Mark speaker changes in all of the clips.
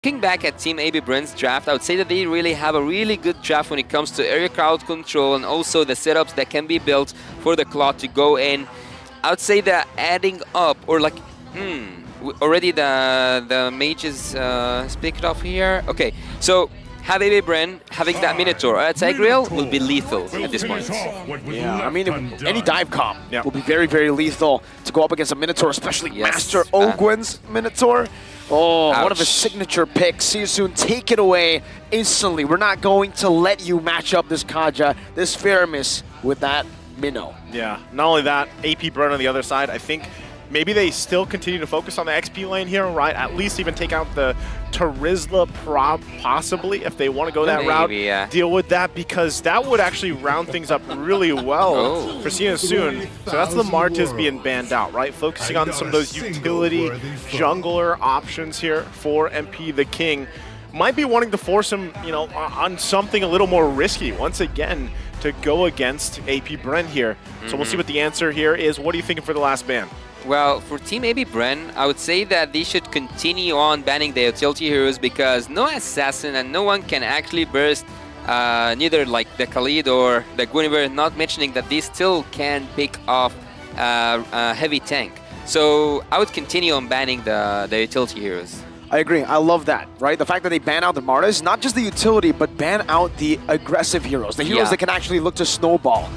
Speaker 1: Looking back at Team AB Bren's draft, I would say that they really have a really good draft when it comes to area crowd control and also the setups that can be built for the Claw to go in. I would say that adding up, or like, already the mage is picked off here. Okay, so have AB Bren having that Minotaur at Tigreal will be lethal at this point.
Speaker 2: Yeah, I mean, any dive comp will be very, very lethal to go up against a Minotaur, especially Master Ogwen's Minotaur. Oh, one of his signature picks. See you soon. Take it away instantly. We're not going to let you match up this Kaja, this Faramis, with that Minnow.
Speaker 3: Yeah, not only that, AP Bren on the other side, I think maybe they still continue to focus on the XP lane here, right? At least even take out the Terizla possibly, if they want to go that route.
Speaker 1: Yeah.
Speaker 3: Deal with that, because that would actually round things up really well for Sia Soon. So that's the Martiz being banned out, right? Focusing on some of those utility jungler options here for MP the King. Might be wanting to force him, you know, on something a little more risky once again to go against AP Bren here. So we'll see what the answer here is. What are you thinking for the last ban?
Speaker 1: Well, for Team AB Bren, I would say that they should continue on banning the utility heroes because no assassin and no one can actually burst neither like the Khalid or the Guinevere, not mentioning that they still can pick off a heavy tank. So I would continue on banning the utility heroes.
Speaker 2: I agree. I love that, right? The fact that they ban out the Martis, not just the utility, but ban out the aggressive heroes, the heroes that can actually look to snowball.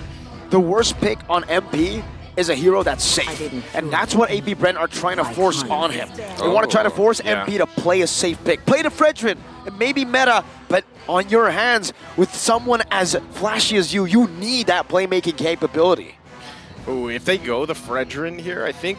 Speaker 2: The worst pick on MP is a hero that's safe, and that's what AP Bren are trying to force on him. They want to try to force MP to play a safe pick. Play the Fredrin, it may be meta, but on your hands, with someone as flashy as you, you need that playmaking capability.
Speaker 3: Ooh, if they go the Fredrin here, I think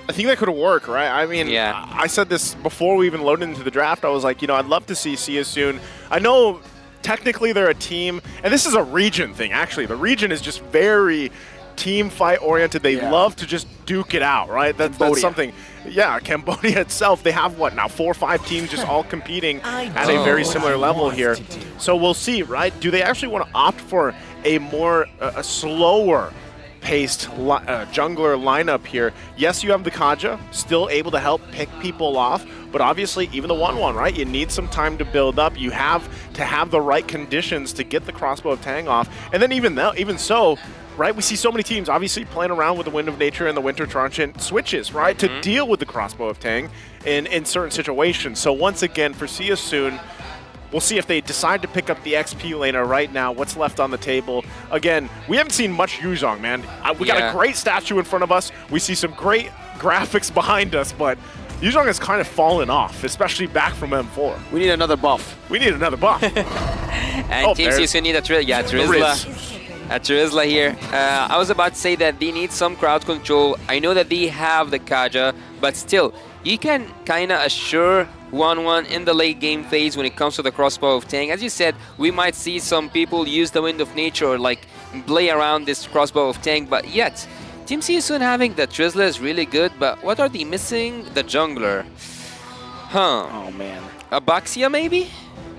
Speaker 3: that could work, right? I mean, I said this before we even loaded into the draft. I was like, you know, I'd love to see Sia Soon. I know technically they're a team, and this is a region thing, actually. The region is just very team fight oriented. They love to just duke it out, right? That's something. Yeah, Cambodia itself, they have what now, 4 or 5 teams just all competing at a very similar level here. So we'll see, right? Do they actually want to opt for a more a slower paced jungler lineup here? Yes, you have the Kaja, still able to help pick people off, but obviously even the 1-1, right? You need some time to build up. You have to have the right conditions to get the Crossbow of Tang off. And then even so, right, we see so many teams obviously playing around with the Wind of Nature and the Winter Transient switches, right, to deal with the Crossbow of Tang in certain situations. So once again, for Sia Soon, we'll see if they decide to pick up the XP laner right now. What's left on the table? Again, we haven't seen much Yuzhong, man. We got a great statue in front of us. We see some great graphics behind us, but Yuzhong has kind of fallen off, especially back from M4.
Speaker 2: We need another buff.
Speaker 3: We need another buff.
Speaker 1: And Team Sia Soon need a Terizla. A Terizla here. I was about to say that they need some crowd control. I know that they have the Kaja, but still, you can kind of assure 1-1 in the late game phase when it comes to the Crossbow of Tang. As you said, we might see some people use the Wind of Nature or like play around this Crossbow of Tang, but yet, Team Sia Soon having the Terizla is really good, but what are they missing? The jungler.
Speaker 2: Oh man.
Speaker 1: A Baxia maybe?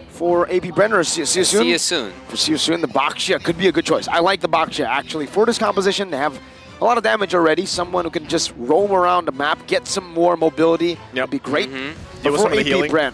Speaker 2: For AP Bren or Sia Soon?
Speaker 1: Sia Soon.
Speaker 2: For Sia Soon, the Baxia could be a good choice. I like the Baxia, actually. For this composition, they have a lot of damage already. Someone who can just roam around the map, get some more mobility. Would be great. But for AP Bren,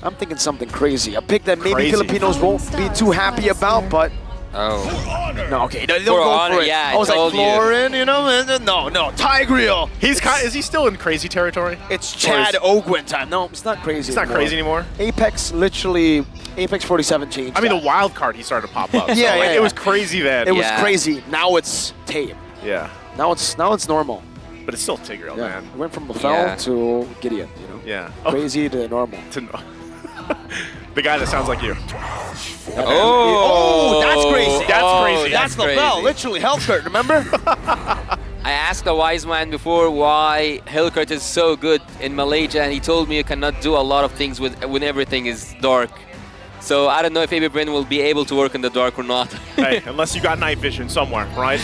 Speaker 2: I'm thinking something crazy. A pick that maybe Filipinos won't be too happy about, but... No, okay, don't go for it.
Speaker 1: Yeah,
Speaker 2: I was like, Florin, you know? No, Tigreal.
Speaker 3: Is he still in crazy territory?
Speaker 2: It's Chad Ogwen time. No, it's not crazy
Speaker 3: It's not crazy anymore?
Speaker 2: Apex, literally, Apex 47 changed.
Speaker 3: I mean, the wild card, he started to pop up. It was crazy then.
Speaker 2: It was crazy. Now it's tame.
Speaker 3: Yeah.
Speaker 2: Now it's normal.
Speaker 3: But it's still Tigreal, man.
Speaker 2: It went from Lafel to Gideon, you know?
Speaker 3: Yeah.
Speaker 2: Crazy to normal.
Speaker 3: The guy that sounds like you.
Speaker 2: Oh, that's crazy.
Speaker 3: That's crazy.
Speaker 2: That's Lafel, literally. Hellkurt, remember?
Speaker 1: I asked a wise man before why Hellkurt is so good in Malaysia, and he told me you cannot do a lot of things when everything is dark. So I don't know if AB Bren will be able to work in the dark or not.
Speaker 3: Hey, unless you got night vision somewhere, right?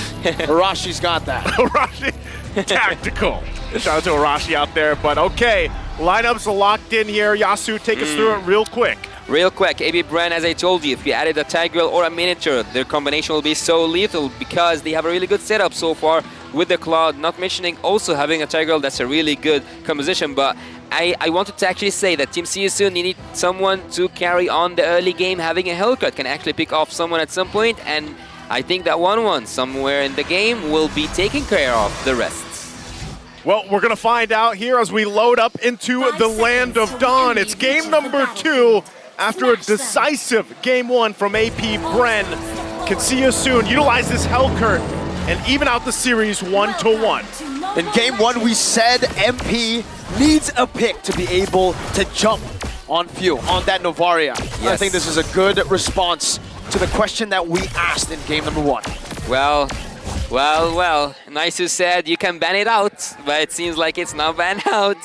Speaker 2: Arashi's got that.
Speaker 3: Arashi, tactical. Shout out to Arashi out there. But okay, lineups locked in here. Yasu, take us through it real quick.
Speaker 1: Real quick, AB Bren, as I told you, if you added a Tigreal or a Miniature, their combination will be so lethal because they have a really good setup so far with the Cloud, not mentioning also having a Tigreal that's a really good composition. But I wanted to actually say that Team CSU needed someone to carry on the early game. Having a Hellcat can actually pick off someone at some point, and I think that 1-1 somewhere in the game will be taking care of the rest.
Speaker 3: Well, we're going to find out here as we load up into the Land of Dawn. It's game number 2 after a decisive game 1 from AP Bren. Can see you soon. Utilize this Hellcat and even out the series 1-1.
Speaker 2: In game 1, we said MP needs a pick to be able to jump on Few, on that Novaria. Yes. I think this is a good response to the question that we asked in game number 1.
Speaker 1: Well, Nice said you can ban it out, but it seems like it's not banned out.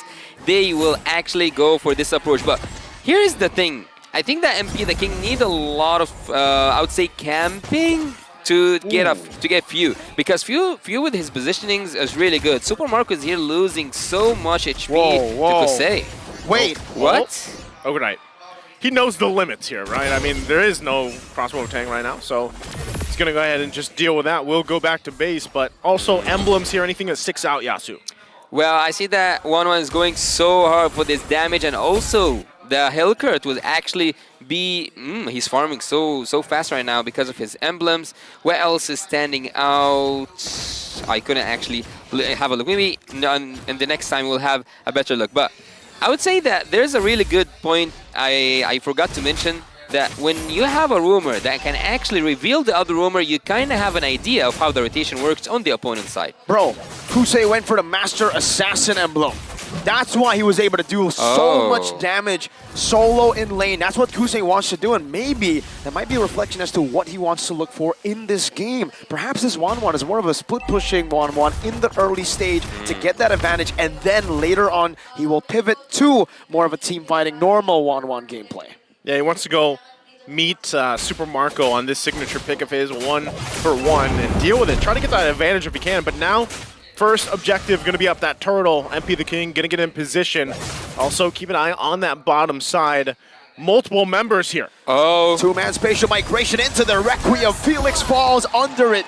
Speaker 1: They will actually go for this approach. But here's the thing. I think that MP the King need a lot of, I would say, camping to get Few, because Few with his positionings is really good. Super Marco is here losing so much HP to Kusei.
Speaker 2: Wait,
Speaker 1: what?
Speaker 3: Oh, good night. He knows the limits here, right? I mean, there is no crossbow tank right now, so he's gonna go ahead and just deal with that. We'll go back to base, but also emblems here, anything that sticks out, Yasu.
Speaker 1: Well, I see that 1-1 is going so hard for this damage, and also the Hellcat will actually be... he's farming so fast right now because of his emblems. Where else is standing out? I couldn't actually have a look. Maybe in the next time we'll have a better look. But I would say that there's a really good point I forgot to mention, that when you have a rumor that can actually reveal the other rumor, you kind of have an idea of how the rotation works on the opponent's side.
Speaker 2: Bro, Kusei went for the Master Assassin emblem. That's why he was able to do so much damage solo in lane. That's what Kusei wants to do, and maybe that might be a reflection as to what he wants to look for in this game. Perhaps this 1-1 is more of a split-pushing 1-1 in the early stage to get that advantage, and then later on he will pivot to more of a team-fighting normal 1-1 gameplay.
Speaker 3: Yeah, he wants to go meet Super Marco on this signature pick of his 1-for-1 and deal with it. Try to get that advantage if he can, but now first objective going to be up that turtle. MP the King going to get in position. Also keep an eye on that bottom side. Multiple members here.
Speaker 2: Two-man spatial migration into the Requiem. Felix falls under it.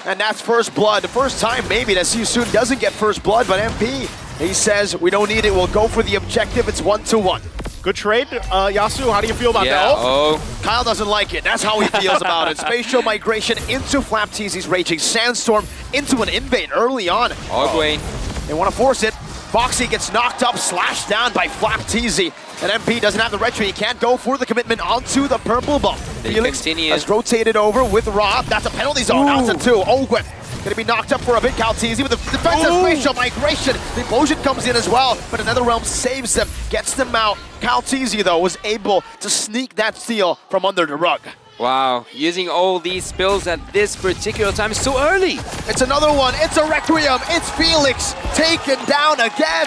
Speaker 2: And that's first blood. The first time maybe that Soon doesn't get first blood, but MP, he says we don't need it. We'll go for the objective. It's 1-1.
Speaker 3: Good trade. Yasu, how do you feel about that?
Speaker 2: Kyle doesn't like it. That's how he feels about it. Spatial migration into Flap Teasy's Raging Sandstorm, into an invade early on. They want to force it. Foxy gets knocked up, slashed down by Flap Teasy. And MP doesn't have the retreat. He can't go for the commitment onto the purple buff. Felix has rotated over with Rob. That's a penalty zone. Now it's a 2. Ogwen gonna be knocked up for a bit. Calteezy with the defensive spatial migration. The implosion comes in as well, but another realm saves them, gets them out. Calteezy though was able to sneak that steal from under the rug.
Speaker 1: Wow, using all these spills at this particular time is so early.
Speaker 2: It's another one. It's a Requiem. It's Felix taken down again.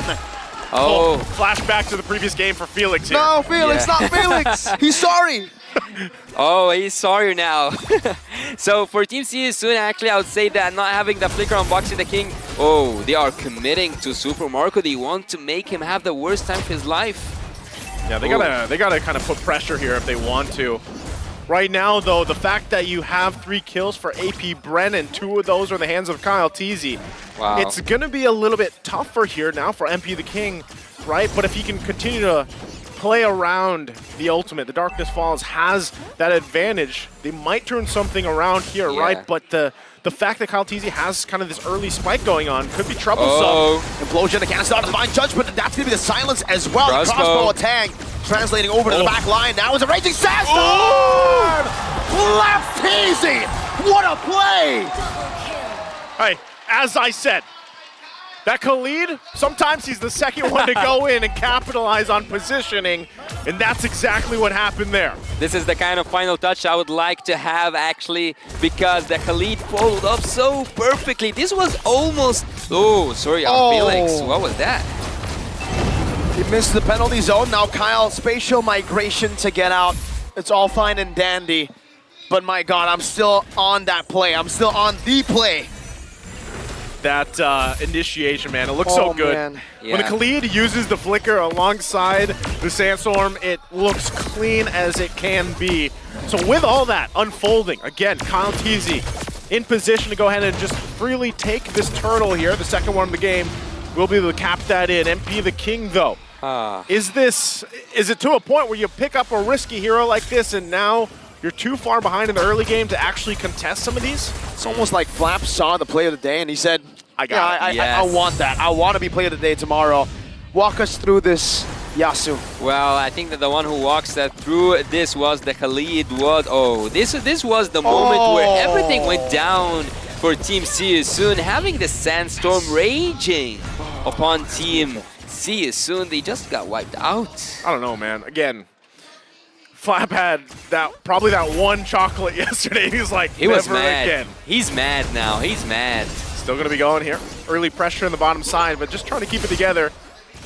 Speaker 3: Flashback to the previous game for Felix here.
Speaker 2: No, Felix, not Felix. He's sorry.
Speaker 1: He's sorry now. So for Team CSU, actually, I would say that not having the flicker on Boxy the King, they are committing to Super Marco. They want to make him have the worst time of his life.
Speaker 3: Yeah, they gotta kind of put pressure here if they want to. Right now, though, the fact that you have 3 kills for AP Bren and 2 of those are in the hands of Kyle Teasy, it's gonna be a little bit tougher here now for MP the King, right? But if he can continue to play around the ultimate, the Darkness Falls has that advantage. They might turn something around here, right? But the fact that Kyle Teasy has kind of this early spike going on could be troublesome.
Speaker 2: Implosion against out of Divine Judgment, and that's going to be the silence as well. The crossbow attack translating over to the back line. Now is a Raging Sandstorm! Flap Teasy! What a play!
Speaker 3: Hey, as I said, that Khalid, sometimes he's the second one to go in and capitalize on positioning, and that's exactly what happened there.
Speaker 1: This is the kind of final touch I would like to have, actually, because the Khalid followed up so perfectly. This was almost... Felix. What was that?
Speaker 2: He missed the penalty zone. Now Kyle, spatial migration to get out. It's all fine and dandy, but my God, I'm still on that play. I'm still on the play.
Speaker 3: That initiation, man, it looks so good. When the Khalid uses the flicker alongside the Sandstorm, it looks clean as it can be. So with all that unfolding, again, Kyle Teasy in position to go ahead and just freely take this turtle here, the second one of the game. We'll be able to cap that in. MP the King, though, Is it to a point where you pick up a risky hero like this and now you're too far behind in the early game to actually contest some of these?
Speaker 2: It's almost like Flap saw the play of the day and he said, I want that. I want to be play of the day tomorrow. Walk us through this, Yasu.
Speaker 1: Well, I think that the one who walks that through this was the Khalid. This was the moment where everything went down for Team Soon, having the sandstorm raging upon Team Soon. They just got wiped out.
Speaker 3: I don't know, man. Again, Flap had probably that one chocolate yesterday. He was like,
Speaker 1: he was mad.
Speaker 3: Again.
Speaker 1: He's mad now. He's mad.
Speaker 3: Still going to be going here. Early pressure on the bottom side, but just trying to keep it together.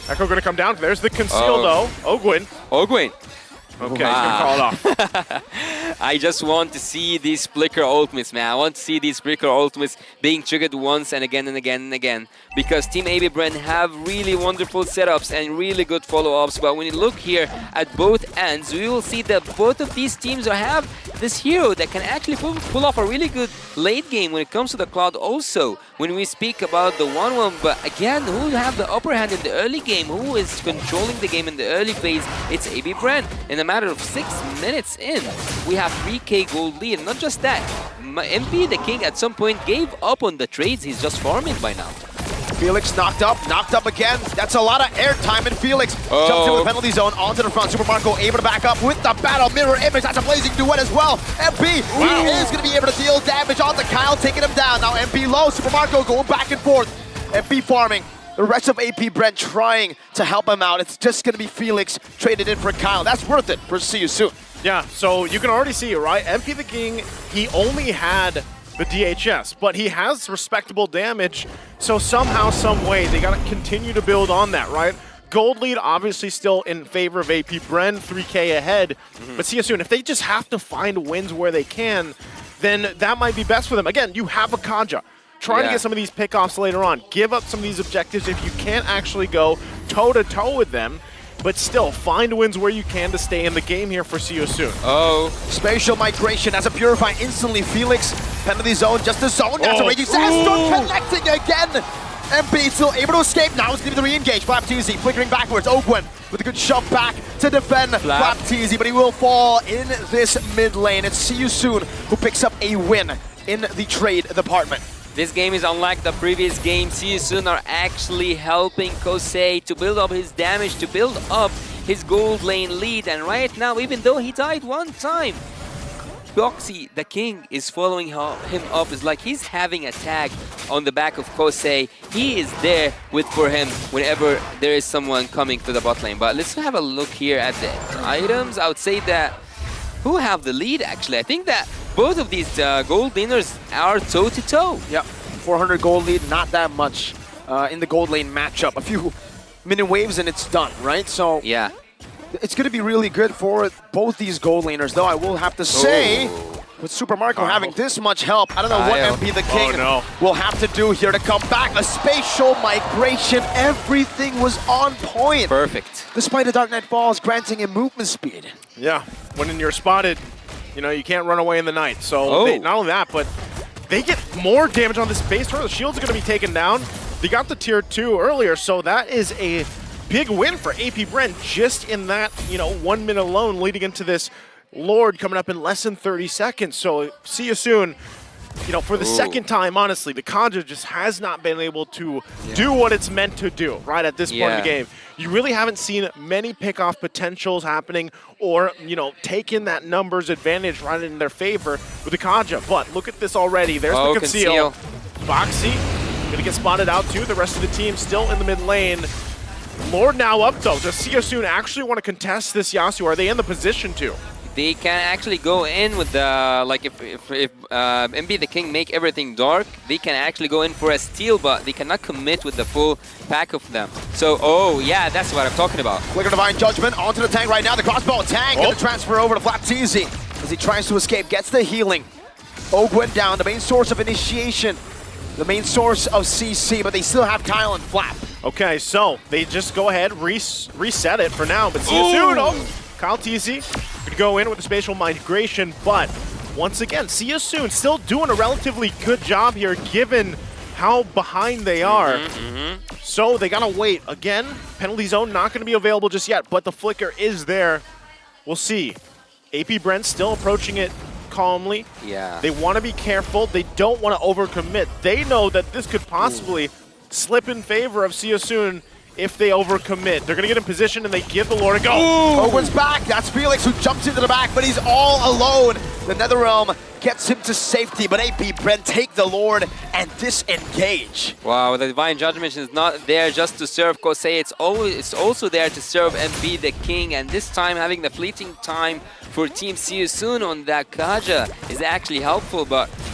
Speaker 3: Echo going to come down. There's the conceal, though. Ogwin. Okay, he's going to call it off.
Speaker 1: I just want to see these flicker ultimates, man. I want to see these flicker ultimates being triggered once and again and again and again. Because Team AB Bren have really wonderful setups and really good follow-ups. But when you look here at both ends, we will see that both of these teams have this hero that can actually pull off a really good late game when it comes to the Cloud also. When we speak about the 1-1, but again, who have the upper hand in the early game? Who is controlling the game in the early phase? It's AB Bren. In a matter of 6 minutes in, we have 3k gold lead. Not just that, MP the King at some point gave up on the trades. He's just farming by now.
Speaker 2: Felix knocked up again. That's a lot of airtime, and Felix jumps into the penalty zone onto the front. Super Marco able to back up with the battle mirror image. That's a blazing duet as well. MP is going to be able to deal damage onto Kyle, taking him down. Now MP low, Super Marco going back and forth. MP farming. The rest of AP Brent trying to help him out. It's just going to be Felix traded in for Kyle. That's worth it for See You Soon.
Speaker 3: Yeah, so you can already see, right? MP the King, he only had the DHS, but he has respectable damage. So somehow, some way, they got to continue to build on that, right? Gold lead obviously still in favor of AP Bren, 3k ahead. But See You Soon, if they just have to find wins where they can, then that might be best for them. Again, you have a Kaja. Try to get some of these pickoffs later on. Give up some of these objectives if you can't actually go toe-to-toe with them. But still, find wins where you can to stay in the game here for See You Soon.
Speaker 2: Spatial migration as a Purify instantly. Felix, penalty zone, just the zone. That's a raging sandstorm connecting again. MP still able to escape. Now it's going to be the re-engage. Flap Teasy flickering backwards. Ogwen with a good shove back to defend Flap Teasy, but he will fall in this mid lane. It's See You Soon who picks up a win in the trade department.
Speaker 1: This game is unlike the previous game. See You Soon are actually helping Kosei to build up his damage, to build up his gold lane lead. And right now, even though he died one time, Boxy, the King, is following him up. It's like he's having a tag on the back of Kosei. He is there for him whenever there is someone coming to the bot lane. But let's have a look here at the items. I would say that who have the lead, actually? I think that both of these gold laners are toe-to-toe.
Speaker 2: Yep, 400 gold lead, not that much in the gold lane matchup. A few minion waves and it's done, right? So
Speaker 1: yeah,
Speaker 2: it's going to be really good for both these gold laners, though I will have to say, with Super Marco having this much help, I don't know what MP the King will have to do here to come back. A spatial migration, everything was on point.
Speaker 1: Perfect.
Speaker 2: Despite the Dark Knight Falls granting him movement speed.
Speaker 3: Yeah, when you're spotted, you know, you can't run away in the night. So not only that, but they get more damage on this base turret. The shields are going to be taken down. They got the tier 2 earlier, so that is a big win for AP Bren just in that, 1 minute alone leading into this Lord coming up in less than 30 seconds. So See You Soon. For the second time, honestly, the Kaja just has not been able to do what it's meant to do, right, at this point in the game. You really haven't seen many pickoff potentials happening or, taking that numbers advantage right in their favor with the Kaja. But look at this already. There's the conceal. Boxy going to get spotted out too. The rest of the team still in the mid lane. Lord now up, though. Does See You Soon actually want to contest this Yasuo? Are they in the position to?
Speaker 1: They can actually go in with the, if MP the King make everything dark, they can actually go in for a steal, but they cannot commit with the full pack of them. So, yeah, that's what I'm talking about.
Speaker 2: Flicker Divine Judgment onto the tank right now. The crossbow tank going to transfer over to Flap Teasy as he tries to escape, gets the healing. Ogwen down, the main source of initiation, the main source of CC, but they still have Kyle and Flap.
Speaker 3: Okay, so they just go ahead, reset it for now, but See You Soon, Kyle Teasy could go in with the spatial migration, but once again, See You Soon still doing a relatively good job here given how behind they are. So they gotta wait. Again, penalty zone not gonna be available just yet, but the flicker is there. We'll see. AP Bren still approaching it calmly.
Speaker 1: Yeah.
Speaker 3: They want to be careful. They don't want to overcommit. They know that this could possibly slip in favor of Seosun if they overcommit. They're going to get in position and they give the Lord a go.
Speaker 2: Owen's back. That's Felix who jumps into the back, but he's all alone. The Netherrealm gets him to safety, but AP Bren take the Lord and disengage.
Speaker 1: Wow, the Divine Judgment is not there just to serve Kosei. It's also there to serve MP the King, and this time having the fleeting time for Team Seosun on that Kaja is actually helpful,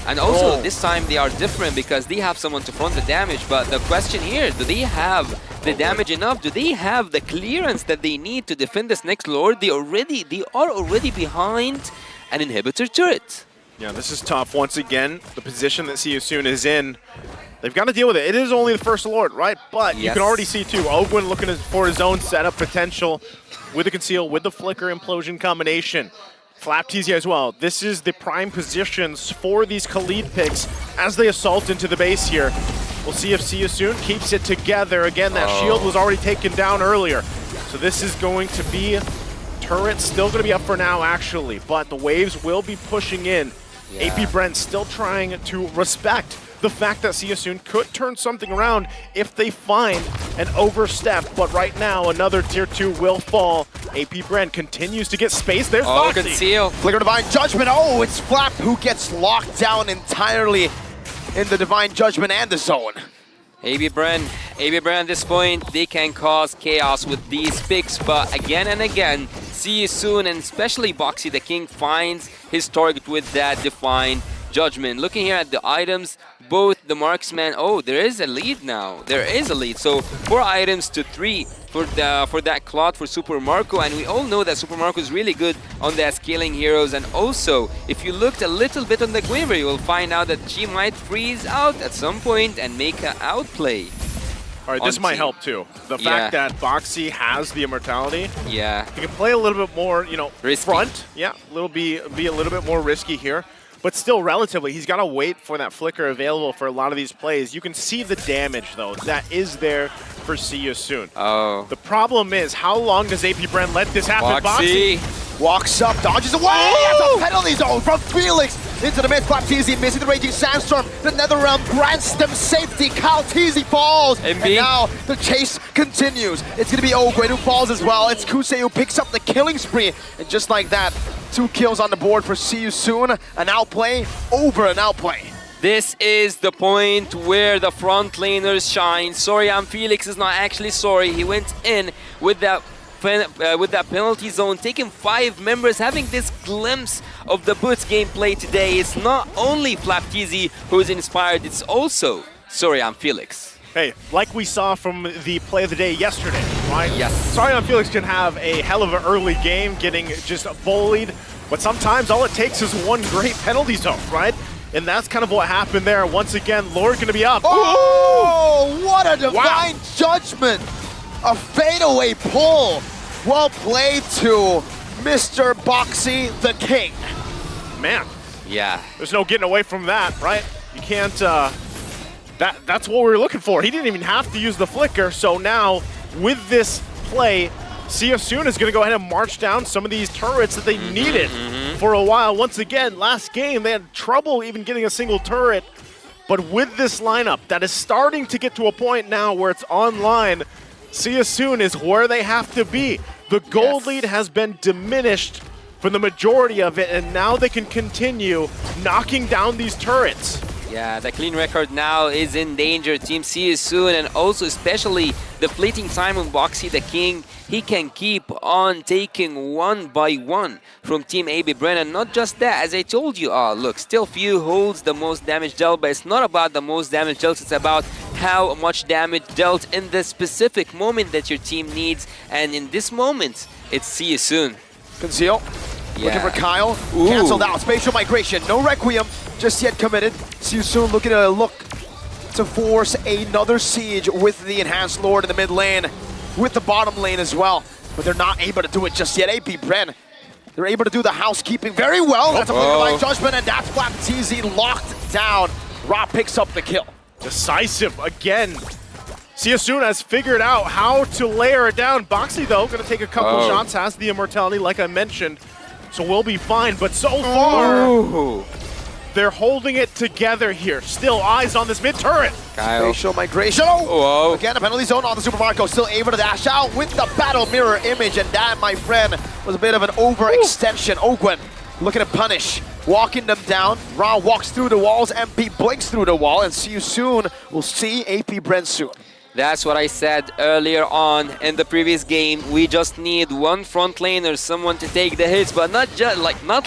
Speaker 1: and also this time they are different because they have someone to front the damage, but the question here, do they have the damage enough? Do they have the clearance that they need to defend this next Lord? They are already behind an inhibitor turret.
Speaker 3: Yeah, this is tough. Once again, the position that Seosun is in, they've got to deal with it. It is only the first Lord, right? But you can already see, too, Ogwin looking for his own setup potential with the Conceal, with the Flicker Implosion combination. Flapteezy as well. This is the prime positions for these Khalid picks as they assault into the base here. We'll see if Seosun keeps it together. Again, that shield was already taken down earlier. So this is going to be... Turret's still going to be up for now, actually, but the waves will be pushing in.
Speaker 1: Yeah.
Speaker 3: AP Bren still trying to respect the fact that Seosun could turn something around if they find an overstep, but right now another tier 2 will fall. AP Bren continues to get space. There's Foxy.
Speaker 1: Conceal.
Speaker 2: Flicker Divine Judgment. Oh, it's Flap who gets locked down entirely in the Divine Judgment and the zone.
Speaker 1: AB Bren at this point, they can cause chaos with these picks, but again and again, Seosun and especially Boxy the King finds his target with that Divine Judgment. Looking here at the items, both the marksman, oh, there is a lead now. There is a lead. So 4 items to 3 for that Clot for Super Marco, and we all know that Super Marco is really good on the scaling heroes. And also, if you looked a little bit on the Glimmer, you will find out that she might freeze out at some point and make an outplay.
Speaker 3: All right, this might help too. The fact that Boxy has the immortality.
Speaker 1: Yeah.
Speaker 3: He can play a little bit more, you know,
Speaker 1: risky.
Speaker 3: Front. Yeah, be a little bit more risky here. But still, relatively, he's got to wait for that flicker available for a lot of these plays. You can see the damage, though, that is there for Seosun.
Speaker 1: Oh.
Speaker 3: The problem is, how long does AP Bren let this happen?
Speaker 1: Boxy
Speaker 2: walks up, dodges away. That's a penalty zone from Felix into the mid. Flapteezy missing the Raging Sandstorm. The Netherrealm grants them safety. Kyle Teasy falls. And now the chase continues. It's going to be Ogwin who falls as well. It's Kusei who picks up the killing spree. And just like that, 2 kills on the board for Seosun. An outplay over an outplay.
Speaker 1: This is the point where the front laners shine. Sorry, Felix is not actually sorry. He went in with that penalty zone, taking 5 members, having this glimpse of the Boots gameplay today. It's not only Flapteezy who's inspired, it's also Sorry, Felix.
Speaker 3: Hey, like we saw from the play of the day yesterday, right?
Speaker 1: Yes.
Speaker 3: Sorry, Felix can have a hell of an early game, getting just bullied, but sometimes all it takes is one great penalty zone, right? And that's kind of what happened there. Once again, Lord going to be up.
Speaker 2: Oh, what a divine judgment! A fadeaway pull. Well played to Mr. Boxy the King.
Speaker 3: Man.
Speaker 1: Yeah.
Speaker 3: There's no getting away from that, right? You can't, that's what we were looking for. He didn't even have to use the flicker, so now with this play, Seosun is going to go ahead and march down some of these turrets that they needed for a while. Once again, last game, they had trouble even getting a single turret, but with this lineup that is starting to get to a point now where it's online, Seosun is where they have to be. The gold lead has been diminished for the majority of it, and now they can continue knocking down these turrets.
Speaker 1: Yeah, the clean record now is in danger. Team Seosun, and also especially the fleeting time on Boxy the King. He can keep on taking 1 by 1 from Team AB Bren. And not just that, as I told you, look, still few holds the most damage dealt, but it's not about the most damage dealt, it's about how much damage dealt in the specific moment that your team needs. And in this moment, it's Seosun.
Speaker 2: Conceal. Looking for Kyle.
Speaker 1: Ooh.
Speaker 2: Cancelled out. Spatial migration. No Requiem just yet committed. Seosun looking to to force another siege with the Enhanced Lord in the mid lane, with the bottom lane as well. But they're not able to do it just yet. AP Bren, they're able to do the housekeeping very well. That's a Divine Judgment, and that's Flapteezy locked down. Ra picks up the kill.
Speaker 3: Decisive again. Siasun has figured out how to layer it down. Boxy, though, going to take a couple shots, has the immortality, like I mentioned, so we'll be fine. But so far, they're holding it together here. Still eyes on this mid-turret.
Speaker 2: Spatial migration. Whoa. Again, a penalty zone on the Super Marco. Still able to dash out with the battle mirror image. And that, my friend, was a bit of an overextension. Ogwen looking to punish, walking them down. Ra walks through the walls. MP blinks through the wall. And see you soon. We'll see AP Bren soon.
Speaker 1: That's what I said earlier on in the previous game. We just need one front laner, someone to take the hits, but not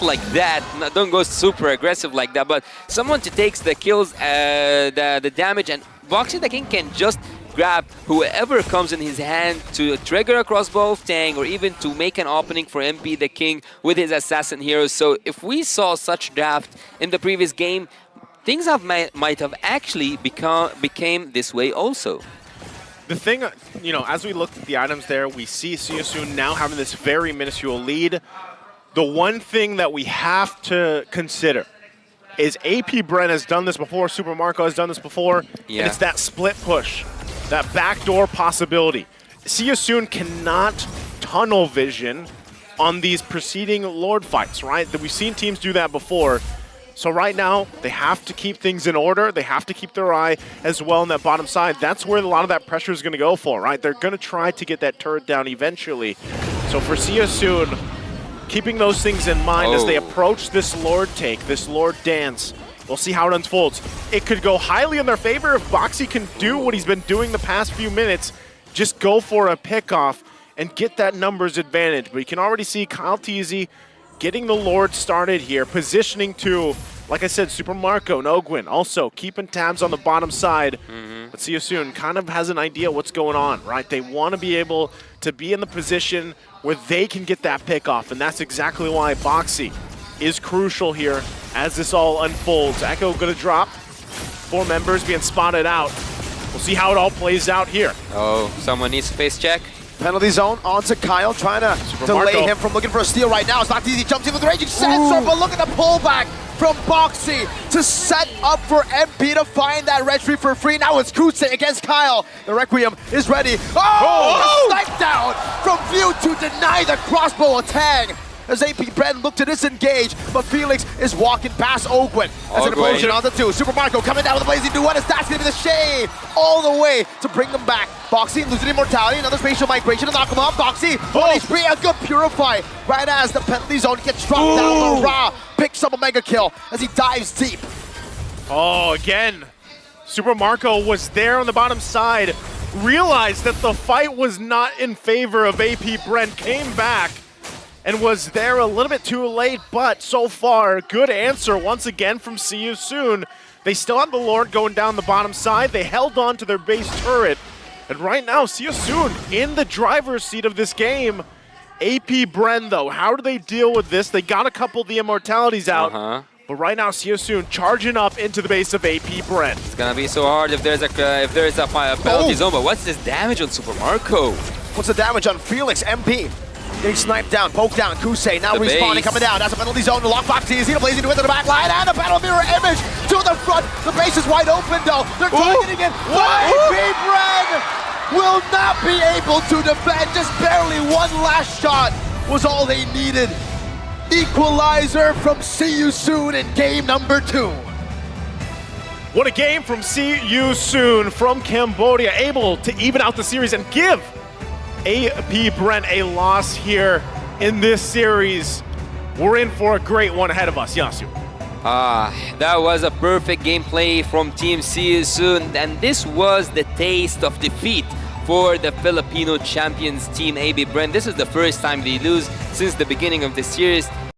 Speaker 1: like that. Don't go super aggressive like that, but someone to take the kills, the damage, and Boxy the King can just grab whoever comes in his hand to trigger a crossbow of Tang, or even to make an opening for MP the King with his assassin heroes. So if we saw such draft in the previous game, things might have actually became this way also.
Speaker 3: The thing, you know, as we looked at the items there, we see Siasun now having this very minuscule lead. The one thing that we have to consider is AP Bren has done this before, Super Marco has done this before, and it's that split push, that backdoor possibility. Siasun cannot tunnel vision on these preceding Lord fights, right? We've seen teams do that before. So right now, they have to keep things in order. They have to keep their eye as well on that bottom side. That's where a lot of that pressure is going to go for, right? They're going to try to get that turret down eventually. So for Siasun, keeping those things in mind as they approach this Lord take, this Lord dance, we'll see how it unfolds. It could go highly in their favor if Boxy can do what he's been doing the past few minutes, just go for a pickoff and get that numbers advantage. But you can already see Kyle Teasy getting the Lord started here, positioning to, like I said, Super Marco and Ogwen, also keeping tabs on the bottom side. But Siasun kind of has an idea what's going on, right? They want to be able to be in the position where they can get that pick off, and that's exactly why Boxy is crucial here as this all unfolds. Echo going to drop. 4 members being spotted out. We'll see how it all plays out here.
Speaker 1: Oh, someone needs to face check.
Speaker 2: Penalty zone onto Kyle, trying to delay him from looking for a steal right now. It's not easy. Jumps in with the raging sensor, but look at the pullback from Boxy to set up for MP to find that red tree for free. Now it's Kusei against Kyle. The Requiem is ready. Snipe down from View to deny the crossbow attack. As AP Bren look to disengage, but Felix is walking past Ogwen. As an explosion on the 2. Super Marco coming down with a blazing new one, as that's going to be the shade all the way to bring them back. Boxy losing immortality, another spatial migration to knock him off. Boxy, 1 HP, a good purify. Right as the penalty zone gets dropped down, Ra picks up a mega kill as he dives deep.
Speaker 3: Oh, again, Super Marco was there on the bottom side, realized that the fight was not in favor of AP Bren, came back, and was there a little bit too late, but so far, good answer once again from See You Soon. They still have the Lord going down the bottom side. They held on to their base turret. And right now, See You Soon in the driver's seat of this game. AP Bren, though, how do they deal with this? They got a couple of the immortalities out. But right now, See You Soon charging up into the base of AP Bren.
Speaker 1: It's gonna be so hard if there's a penalty zone. But what's this damage on Super Marco?
Speaker 2: What's the damage on Felix? MP getting sniped down, poked down. Kusei now respawning, coming down. That's a penalty zone. The lockbox is here, blazing into the back line, and a battle mirror image to the front. The base is wide open, though. They're targeting it. AP Bren will not be able to defend. Just barely one last shot was all they needed. Equalizer from See You Soon in game number 2.
Speaker 3: What a game from See You Soon from Cambodia, able to even out the series and give AP Bren a loss here in this series. We're in for a great one ahead of us, Yasu.
Speaker 1: That was a perfect gameplay from Team See You Soon, and this was the taste of defeat for the Filipino champions Team AP Bren. This is the first time they lose since the beginning of the series.